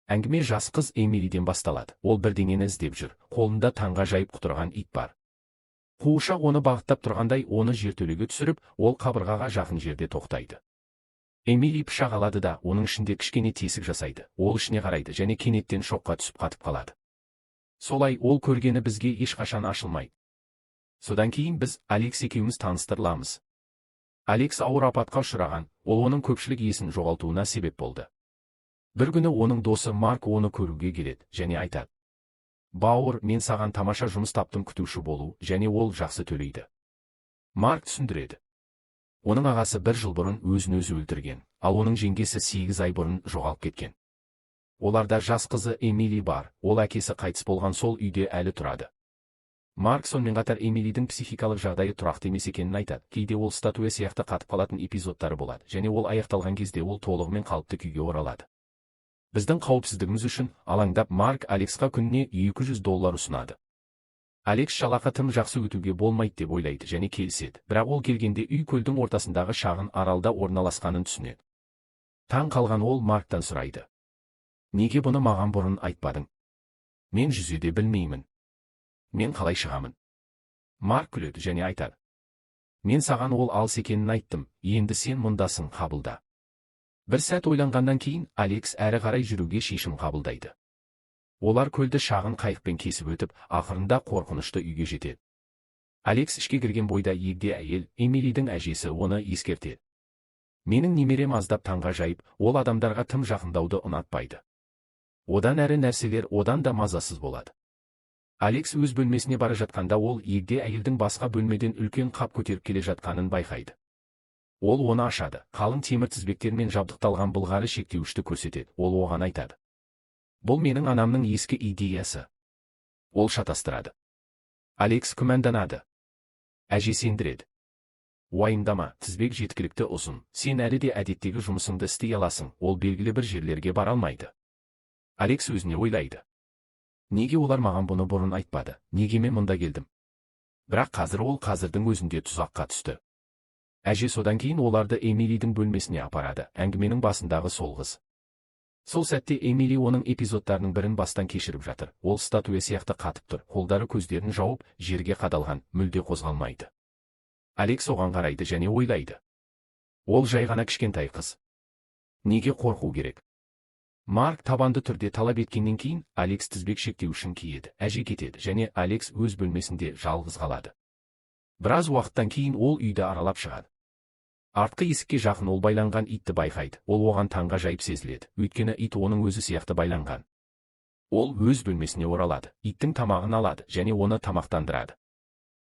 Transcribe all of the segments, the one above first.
Әңгіме жас қыз Эмилиден басталады. Ол бірдеңені іздеп жүр. Қолында таңғажайып құтырған ит бар. Қуыршақ оны бағыттап тұрғандай оны жертөлеге түсіріп, ол қабырғаға жақын жерде тоқтайды. Эмили пышақ алады да, оның ішінде кішкене тесік жасайды. Ол ішіне қарайды және кенеттен шоққа түсіп қатып қалады. Солай ол көргені бізге ешқашан ашылмайды. Содан кейін біз Алекс екеуміз таныстырыламыз. Алекс ауыр апатқа ұшыраған, ол оның көпшілік есін жоғалтуына себеп болды. Бір күні оның досы Марк оны көруге келеді және айтады: «Бауыр, мен саған тамаша жұмыс таптым, күтуші болу, және ол жақсы төлейді». Марк түсіндіреді. Оның ағасы 1 жыл бұрын өзін-өзі өлтірген, ал оның жеңгесі 8 ай бұрын жоғалып кеткен. Оларда жас қызы Эмили бар, ол әкесі қайтыс болған сол үйде әлі тұрады. Марк сонымен қатар Эмилидің психикалық жағдайы тұрақты емес екенін айтады. Кейде ол статуя сияқты қатып қалатын эпизодтары болады, және ол аяқталған кезде ол толығымен қалыпты күйге оралады. Біздің қауіпсіздігіміз үшін, алаңдап, Марк Алексқа күніне $200 ұсынады. Алекс жалақы тым жақсы өтуге болмайды деп ойлайды және келіседі, бірақ ол келгенде үй көлдің ортасындағы шағын аралда орналасқанын түсінеді. Таң қалған ол Марктан сұрайды: «Неге бұны маған бұрын айтпадың? Мен жүзуді білмеймін. Мен қалай шығамын?» Марк күледі және айтады: «Мен саған ол алыс екенін айттым, енді сен мұндасың, қабылда». Бір сәт ойланғаннан кейін Алекс әрі қарай жүруге шешім қабылдайды. Олар көлді шағын қайықпен кесіп өтіп, ақырында қорқынышты үйге жетеді. Алекс ішке кірген бойда егде әйел, Эмилидің әжесі, оны ескертеді. «Менің немерем аздап таңғажайып, ол адамдарға тым жақындауды ұнатпайды. Одан әрі нәрселер одан да мазасыз болады». Алекс өз бөлмесіне бара жатқанда ол егде әйелдің басқа бөлмеден үлкен қап көтеріп келе жатқанын байқайды. Ол оны ашады, қалың темір тізбектермен жабдықталған былғары шектеуішті көрсетеді. Ол оған айтады: «Бұл менің анамның ескі идеясы». Ол шатастырады. Алекс күмәнданады. Әже сендіреді: «Уайымдама, тізбек жеткілікті ұзын, сен әлі де әдеттегі жұмысыңды істей аласың, ол белгілі бір жерлерге бара алмайды». Алекс өзіне ойлайды: «Неге олар маған бұны бұрын айтпады, неге мен мұнда келдім?» Бірақ қазір ол қазірдің өзінде тұзаққа түсті. Әже содан кейін оларды Эмилидің бөлмесіне апарады, әңгіменің басындағы сол қыз. Сол сәтте Эмили оның эпизодтарының бірін бастан кешіріп жатыр. Ол статуя сияқты қатып тұр, қолдары көздерін жауып, жерге қадалған, мүлде қозғалмайды. Алекс оған қарайды және ойлайды: ол жай ғана кішкентай қыз. Неге қорқу керек? Марк табанды түрде талап еткеннен кейін Алекс тізбек шектеуішін киеді, әже кетеді және Алекс өз бөлмесінде жалғыз қалады. Біраз уақыттан кейін ол үйді аралап шығады. Артқы есікке жақын ол байланған итті байқайды. Ол оған таңғажайып сезіледі, өйткені ит оның өзі сияқты байланған. Ол өз бөлмесіне оралады, иттің тамағын алады және оны тамақтандырады.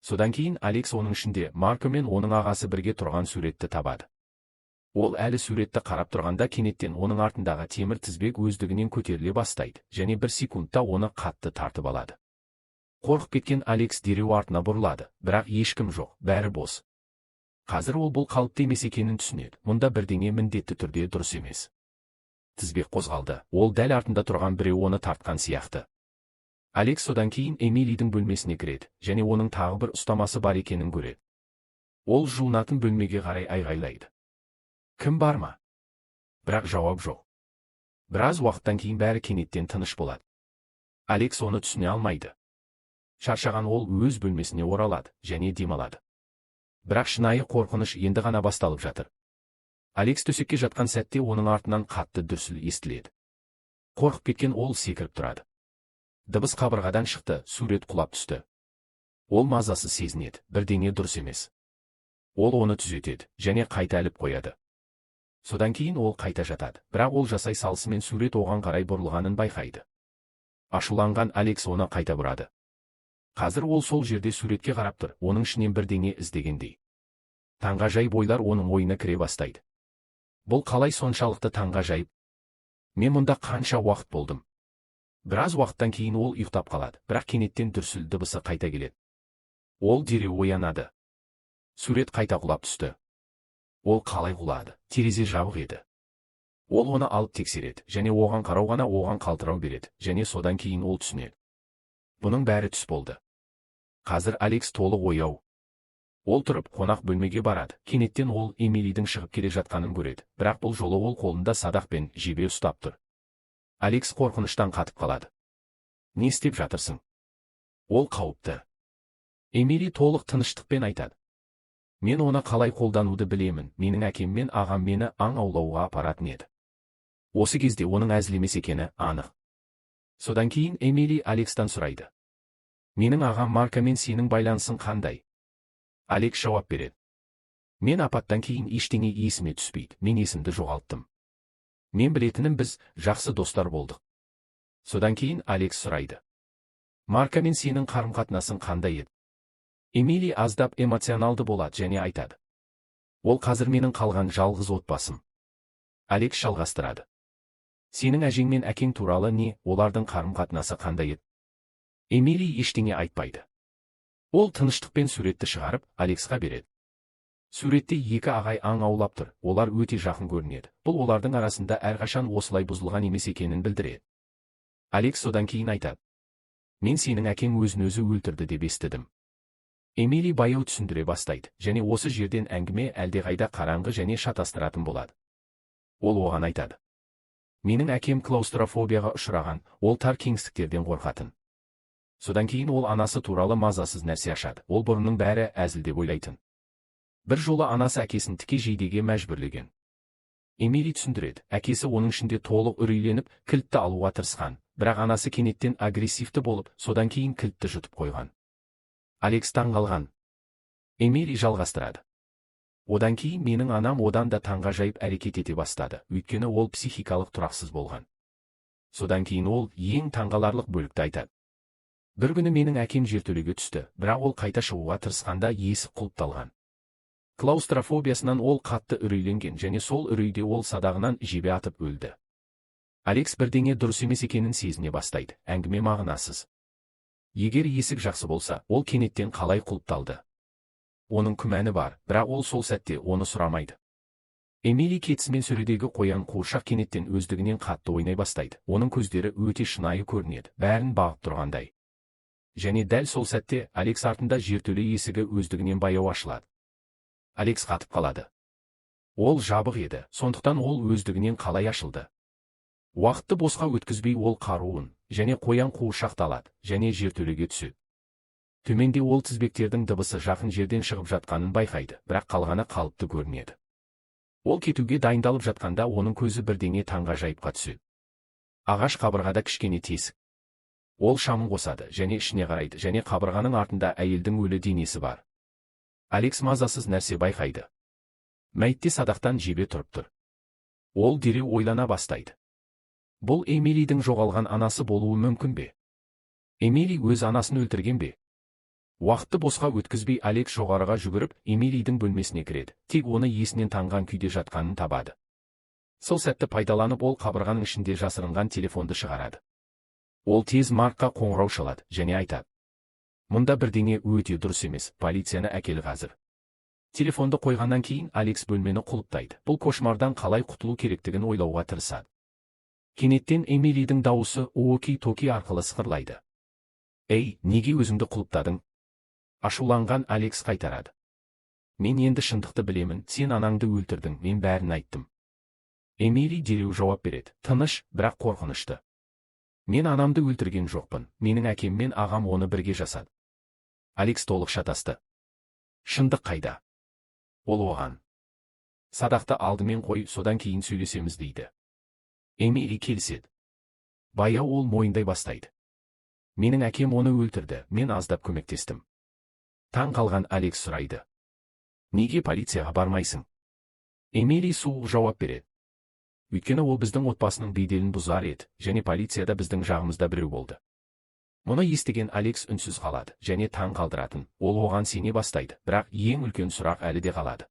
Содан кейін Алекс оның ішінде Марко мен оның ағасы бірге тұрған суретті табады. Ол әлі суретті қарап тұрғанда кенеттен оның артындағы темір тізбек өздігінен көтеріле бастайды және бір секундта оны қатты тартып алады. Қорқып кеткен Алекс дереу артына бұрылады, бірақ ешкім жоқ, бәрі бос. Қазір ол бұл қалыпты емес екенін түсінеді, мұнда бірдеңе міндетті түрде дұрыс емес. Тізбек қозғалды, ол дәл артында тұрған біреу оны тартқан сияқты. Алекс содан кейін Эмилидің бөлмесіне кіреді және оның тағы бір ұстамасы бар екенін көреді. Ол жуынатын бөлмеге қарай айғайлайды: «Кім бар ма?» Бірақ жауап жоқ. Біраз уақыттан кейін бәрі кенеттен тыныш болады. Алекс оны түсіне алмайды. Шаршаған ол өз бөлмесіне оралады және демалады. Бірақ шынайы қорқыныш енді ғана басталып жатыр. Алекс төсекке жатқан сәтте оның артынан қатты дүрсіл естіледі. Қорқып кеткен ол секіріп тұрады. Дыбыс қабырғадан шықты, сурет құлап түсті. Ол мазасыз сезінеді, бірдеңе дұрыс емес. Ол оны түзетеді және қайта іліп қояды. Содан кейін ол қайта жатады, бірақ ол жасай салысымен сурет оған қарай бұрылғанын байқайды. Ашуланған Алекс оны қайта бұрады. Қазір ол сол жерде суретке қарап тұр, оның ішінен бірдеңе іздегендей. Таңғажайып ойлар оның ойына кіре бастайды. Бұл қалай соншалықты таңғажайып? Мен мұнда қанша уақыт болдым? Біраз уақыттан кейін ол ұйықтап қалады, бірақ кенеттен дүрсіл дыбысы қайта келеді. Ол дереу оянады. Сурет қайта құлап түсті. Ол қалай құлады? Терезе жабық еді. Ол оны алып тексереді және оған қарау ғана оған қалтырау береді және содан кейін ол түсінеді. Бұның бәрі түс болды. Қазір Алекс толық ояу. Ол тұрып қонақ бөлмеге барады. Кенеттен ол Эмилидің шығып келе жатқанын көреді, бірақ бұл жолы ол қолында садақ пен жебе ұстап тұр. Алекс қорқыныштан қатып қалады. Не істеп жатырсың? Ол қауіпті. Эмили толық тыныштықпен айтады. Мен оны қалай қолдануды білемін, менің әкем мен ағам мені аң аулауға апаратын еді. Осы кезде оның әзіл емес екені анық. Содан кейін Эмили Алекстан сұрайды. Менің ағам Маркамен сенің байланысың қандай? Алекс жауап береді. Мен апаттан кейін ештеңе есіме түспейді, мен есімді жоғалттым. Мен білетінім біз жақсы достар болдық. Содан кейін Алекс сұрайды. Маркамен сенің қарым-қатынасың қандай еді? Эмили аздап эмоционалды болады және айтады. Ол қазір менің қалған жалғыз отбасым. Алекс жалғастырады. Сенің әжең мен әкең туралы не, олардың қарым-қатынасы қандай еді? Эмили ештеңе айтпайды. Ол тыныштықпен суретті шығарып, Алексқа береді. Суретте екі ағай аң аулап тұр, олар өте жақын көрінеді. Бұл олардың арасында әрқашан осылай бұзылған емес екенін білдіреді. Алекс содан кейін айтады. Мен сенің әкең өзін-өзі өлтірді деп естідім. Эмили баяу түсіндіре бастайды, және осы жерден әңгіме әлдеқайда қараңғы және шатастыратын болады. Ол оған айтады. Менің әкем клаустрофобияға ұшыраған, ол тар кеңістіктерден қорқатын. Содан кейін ол анасы туралы мазасыз нәрсе ашады. Ол бұрынның бәрі әзіл деп ойлайтын. Бір жолы анасы әкесін тіке жейдеге мәжбүрлеген. Эмили түсіндіреді, әкесі оның ішінде толық үрейленіп, кілтті алуға тырысқан, бірақ анасы кенеттен агрессивті болып, содан кейін кілтті жұтып қойған. Алекс таңғалған. Эмили жалғастырады. Одан кейін менің анам одан да таңғажайып әрекет ете бастады, өйткені ол психикалық тұрақсыз болған. Содан кейін ол ең таңғаларлық бөлікті айтады. Бір күні менің әкем жертөлеге түсті, бірақ ол қайта шығуға тырысқанда есік құлыпталған. Клаустрофобиясынан ол қатты үрейленген және сол үрейде ол садағынан жебе атып өлді. Алекс бірдеңе дұрыс емес екенін сезіне бастайды, әңгіме мағынасыз. Егер есік жақсы болса, ол кенеттен қалай құлыпталды? Оның күмәні бар, бірақ ол сол сәтте оны сұрамайды. Эмили кетісімен сөредегі қоян қуыршақ кенеттен өздігінен қатты ойнай бастайды. Оның көздері өте шынайы көрінеді, бәрін бағып тұрғандай. Және дәл сол сәтте Алекс артында жертөле есігі өздігінен баяу ашылады. Алекс қатып қалады. Ол жабық еді, сондықтан ол өздігінен қалай ашылды? Уақытты босқа өткізбей ол қаруын және қоян қуыршақты алады және жертөлеге түседі. Төменде ол тізбектердің дыбысы жақын жерден шығып жатқанын байқайды, бірақ қалғаны қалыпты көрінеді. Ол кетуге дайындалып жатқанда оның көзі бірдеңе таңғажайыпқа түседі. Ағаш қабырғада кішкене тесік. Ол шамын қосады және ішіне қарайды және қабырғаның артында әйелдің өлі денесі бар. Алекс мазасыз нәрсе байқайды. Мәйітте садақтан жебе тұрып тұр. Ол дереу ойлана бастайды. Бұл Эмилидің жоғалған анасы болуы мүмкін бе? Эмили өз анасын өлтірген бе? Уақытты босқа өткізбей Алекс жоғарыға жүгіріп, Эмилидің бөлмесіне кіреді, тек оны есінен танған күйде жатқанын табады. Сол сәтті пайдаланып ол қабырғаның ішінде жасырынған телефонды шығарады. Ол тез Маркқа қоңырау шалады және айтады. Мұнда бірдеңе өте дұрыс емес, полицияны әкел қазір. Телефонды қойғаннан кейін Алекс бөлмені құлыптайды. Бұл кошмардан қалай құтылу керектігін ойлауға тырысады. Кенеттен Эмилидің дауысы уоки-токи арқылы сықырлайды. Ей, неге өзіңді құлыптадың? Ашуланған Алекс қайтарады. Мен енді шындықты білемін, сен анаңды өлтірдің, мен бәрін айттым. Эмили дереу жауап береді, тыныш, бірақ қорқынышты. Мен анамды өлтірген жоқпын, менің әкем мен ағам оны бірге жасады. Алекс толық шатасты. Шындық қайда? Ол оған. Садақты алдымен қой, содан кейін сөйлесеміз дейді. Эмили келіседі. Баяу ол мойындай бастайды. Менің әкем оны өлтірді, мен аздап көмектестім. Таң қалған Алекс сұрайды. Неге полицияға бармайсың? Эмили суық жауап береді. Өйткені ол біздің отбасының беделін бұзар еді, және полицияда біздің жағымызда біреу болды. Мұны естіген Алекс үнсіз қалады, және таң қалдыратын, ол оған сене бастайды, бірақ ең үлкен сұрақ әлі де қалады.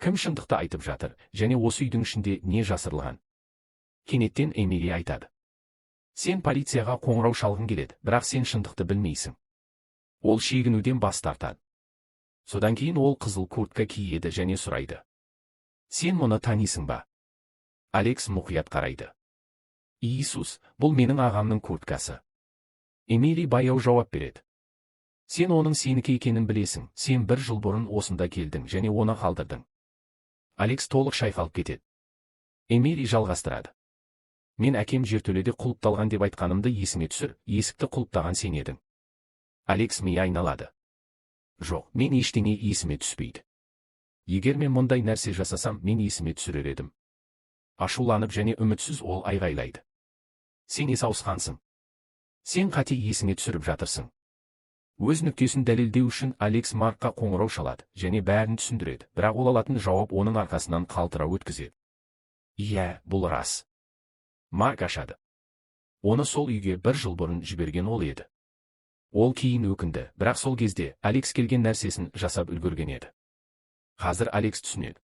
Кім шындықты айтып жатыр, және осы үйдің ішінде не жасырылған? Кенеттен Эмили айтады. Сен полицияға қоңырау шалғың келеді, бірақ сен шындықты білмейсің. Ол шегінуден бас тартады. Содан кейін ол қызыл куртка киеді және сұрайды. Сен мұны танисың ба? Алекс мұқият қарайды. Иисус, бұл менің ағамның курткасы. Эмили баяу жауап береді. Сен оның сенікі екенін білесің, сен бір жыл бұрын осында келдің және оны қалдырдың. Алекс толық шайқалып кетеді. Эмили жалғастырады. Мен әкем жертөледе құлыпталған деп айтқанымды есіңе түсір, есікті құлыптаған сен едің. Алекс миы айналады. Жоқ, мен ештеңе есіме түспейді. Егер мен мұндай нәрсе жасасам, мен есіме түсірер едім. Ашуланып және үмітсіз ол айғайлайды. Сен есауысқансың. Сен қате есіңе түсіріп жатырсың. Өз нүктесін дәлелдеу үшін Алекс Маркқа қоңырау шалады және бәрін түсіндіреді, бірақ ол алатын жауап оның арқасынан қалтырау өткізеді. Иә, бұл рас. Марк ашады. Оны сол үйге 1 жыл бұрын жіберген ол еді. Ол кейін өкінді, бірақ сол кезде Алекс келген нәрсесін жасап үлгерген еді. Қазір Алекс түсінеді.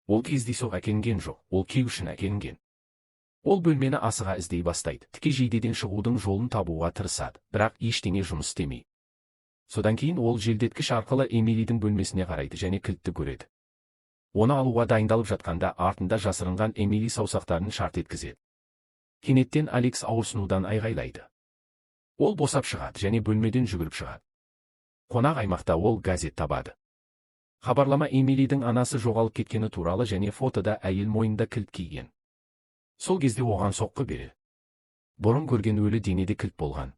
Ол кездейсоқ әкелінген жоқ, ол кеу үшін әкелінген. Ол бөлмені асыға іздей бастайды, тіке жейдеден шығудың жолын табуға тырысады, бірақ ештеңе жұмыс істемейді. Содан кейін ол желдеткіш арқылы Эмилидің бөлмесіне қарайды және кілтті көреді. Оны алуға дайындалып жатқанда артында жасырынған Эмили саусақтарын шарт еткізеді. Кенеттен Алекс ауырсынудан айғайлайды. Ол босап шығады және бөлмеден жүгіріп шығады. Қонақ аймақта ол газет табады. Хабарлама Эмилидің анасы жоғалып кеткені туралы және фотода әйел мойнында кілт киген. Сол кезде оған соққы береді. Бұрын көрген өлі денеде кілт болған.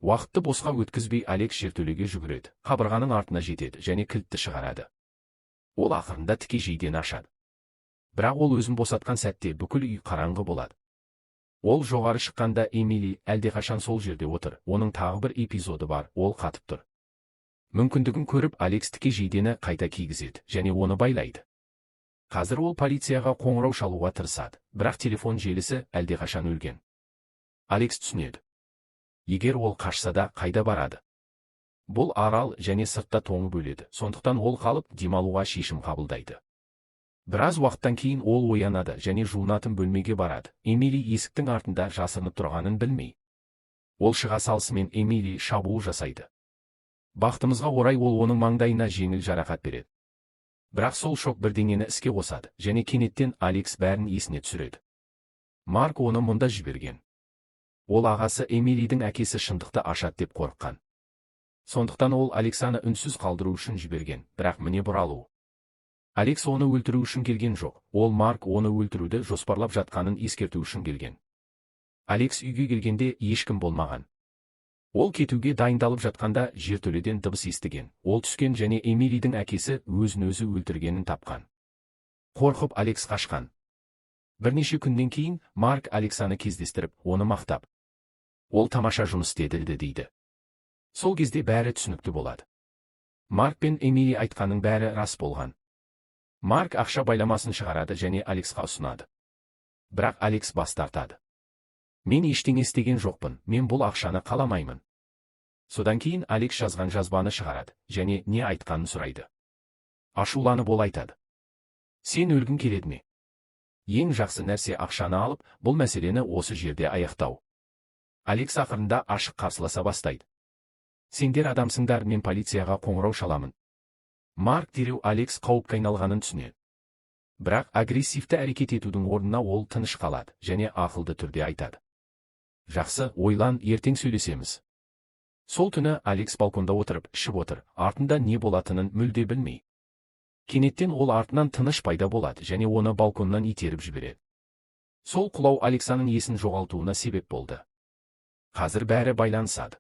Уақытты босқа өткізбей Алекс жертөлеге жүгіреді, қабырғаның артына жетеді және кілтті шығарады. Ол ақырында тіке жейдені ашады. Бірақ ол өзін босатқан сәтте бүкіл үй қараңғы болады. Ол жоғары шыққанда Эмили әлдеқашан сол жерде отыр, оның тағы бір эпизоды бар, ол қатып тұр. Мүмкіндігін көріп Алекс тіке жейдені қайта кигізеді және оны байлайды. Қазір ол полицияға қоңырау шалуға тырысады, бірақ телефон желісі әлдеқашан өлген. Алекс түсінеді. Егер ол қашса да қайда барады? Бұл арал және сыртта тоңып өледі, сондықтан ол қалып демалуға шешім қабылдайды. Біраз уақыттан кейін ол оянады және жуынатын бөлмеге барады. Эмили есіктің артында жасырынып тұрғанын білмей. Ол шыға салысымен Эмили шабуыл жасайды. Бақытымызға орай ол оның маңдайына жеңіл жарақат береді. Бірақ сол шок бірдеңені іске қосады және кенеттен Алекс бәрін есіне түсіреді. Марк оны мұнда жіберген. Ол ағасы Эмилидің әкесі шындықты ашады деп қорыққан. Сондықтан ол Алексаны үнсіз қалдыру үшін жіберген, бірақ міне бұралу. Алекс оны өлтіру үшін келген жоқ, ол Марк оны өлтіруді жоспарлап жатқанын ескерту үшін келген. Алекс үйге келгенде ешкім болмаған. Ол кетуге дайындалып жатқанда жертөледен дыбыс естіген. Ол түскен және Эмилидің әкесі өзін-өзі өлтіргенін тапқан. Қорқып Алекс қашқан. Бірнеше күннен кейін Марк Алексаны кездестіріп, оны мақтап. Ол тамаша жұмыс істеді дейді. Сол кезде бәрі түсінікті болады. Марк пен Эмили айтқаның бәрі рас болған. Марк ақша байламасын шығарады және Алексқа ұсынады. Бірақ Алекс бас тартады. Мен ештеңе істеген жоқпын, мен бұл ақшаны қаламаймын. Содан кейін Алекс жазған жазбаны шығарады және не айтқанын сұрайды. Ашуланып ол айтады. Сен өлгің келеді ме? Ең жақсы нәрсе ақшаны алып, бұл мәселені осы жерде аяқтау. Алекс ақырында ашық қарсыласа бастайды. Сендер адамсыңдар, мен полицияға қоңырау шаламын. Марк дереу Алекс қауіпке айналғанын түсінеді. Бірақ агрессивті әрекет етудің орнына ол тыныш қалады және ақылды түрде айтады. Жақсы, ойлан, ертең сөйлесеміз. Сол түні Алекс балконда отырып, ішіп отыр, артында не болатынын мүлде білмей. Кенеттен ол артынан тыныш пайда болады және оны балконнан итеріп жібереді. Сол құлау Алексаның есін жоғалтуына себеп болды. Қазір бәрі байланысады.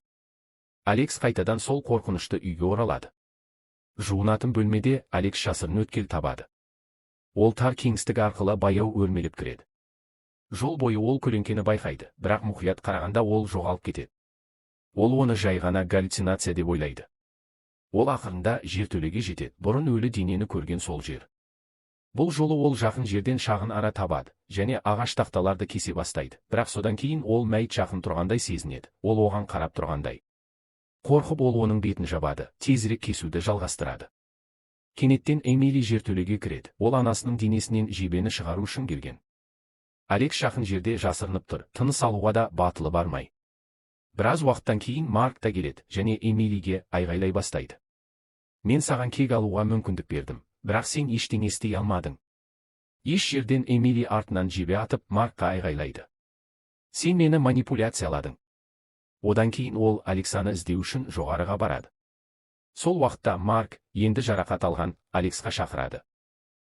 Алекс қайтадан сол қорқынышты үйге оралады. Жуынатын бөлмеде Алекс жасырын өткел табады. Ол тар кеңістік арқылы баяу өрмелеп кіреді. Жол бойы ол көлеңкені байқайды, бірақ мұқият қарағанда ол жоғалып кетеді. Ол оны жай ғана галлюцинация деп ойлайды. Ол ақырында жертөлеге жетеді, бұрын өлі денені көрген сол жер. Бұл жолы ол жақын жерден шағын ара табады және ағаш тақталарды кесе бастайды, бірақ содан кейін ол мәйіт жақын тұрғандай сезінеді, ол оған қарап тұрғандай. Қорқып ол оның бетін жабады, тезірек кесуді жалғастырады. Кенеттен Эмили жертөлеге кіреді, ол анасының денесінен жебені шығару үшін келген. Алекс жақын жерде жасырынып тұр, тыныс алуға да батылы бармай. Біраз уақыттан кейін Марк та келеді және Эмилиге айғайлай бастайды. Мен саған кек алуға мүмкіндік бердім, бірақ сен ештеңе істей алмадың. Еш жерден Эмили артынан жебе атып Маркқа айғайлайды. Сен мені манипуляцияладың. Одан кейін ол Алексаны іздеу үшін жоғарыға барады. Сол уақытта Марк енді жарақат алған Алексқа шақырады.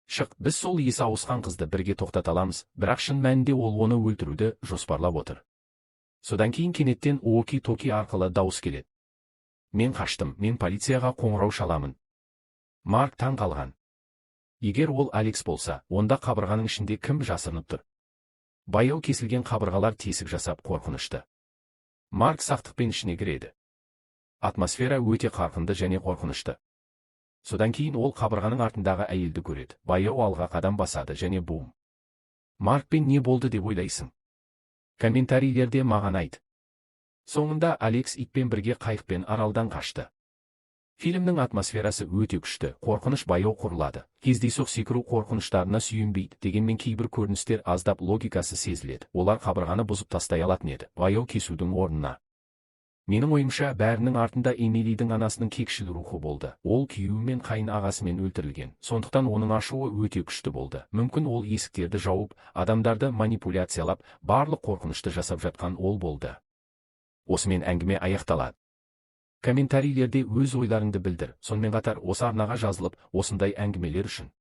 Шық, біз сол есі ауысқан қызды бірге тоқтата аламыз, бірақ шын мәнінде ол оны өлтіруді жоспарлап отыр. Содан кейін кенеттен уоки-токи арқылы дауыс келеді. Мен қаштым, мен полицияға қоңырау шаламын. Марк таң қалған. Егер ол Алекс болса, онда қабырғаның ішінде кім жасырынып тұр? Баяу кесілген қабырғалар тесік жасап қорқынышты. Марк сақтықпен ішіне кіреді. Атмосфера өте қарқынды және қорқынышты. Содан кейін ол қабырғаның артындағы әйелді көреді. Баяу алға қадам басады және бум. Маркпен не болды деп ойлайсың? Комментарийлерде маған айт. Соңында Алекс итпен бірге қайықпен аралдан қашты. Фильмнің атмосферасы өте күшті, қорқыныш баяу құрылады. Кездейсоқ секіру қорқыныштарына сүйенбейді, дегенмен кейбір көріністер аздап логикасы сезіледі. Олар қабырғаны бұзып тастай алатын еді, баяу кесудің орнына. Менің ойымша, бәрінің артында Эмилидің анасының кекшіл рухы болды. Ол күйеуі мен қайын ағасымен өлтірілген. Сондықтан оның ашуы өте күшті болды. Мүмкін ол есіктерді жауып, адамдарды манипуляциялап, барлық қорқынышты жасап жатқан ол болды. Осымен әңгіме аяқталады. Комментарийлерде өз ойларыңды білдір. Сонымен қатар осы арнаға жазылып, осындай әңгімелер үшін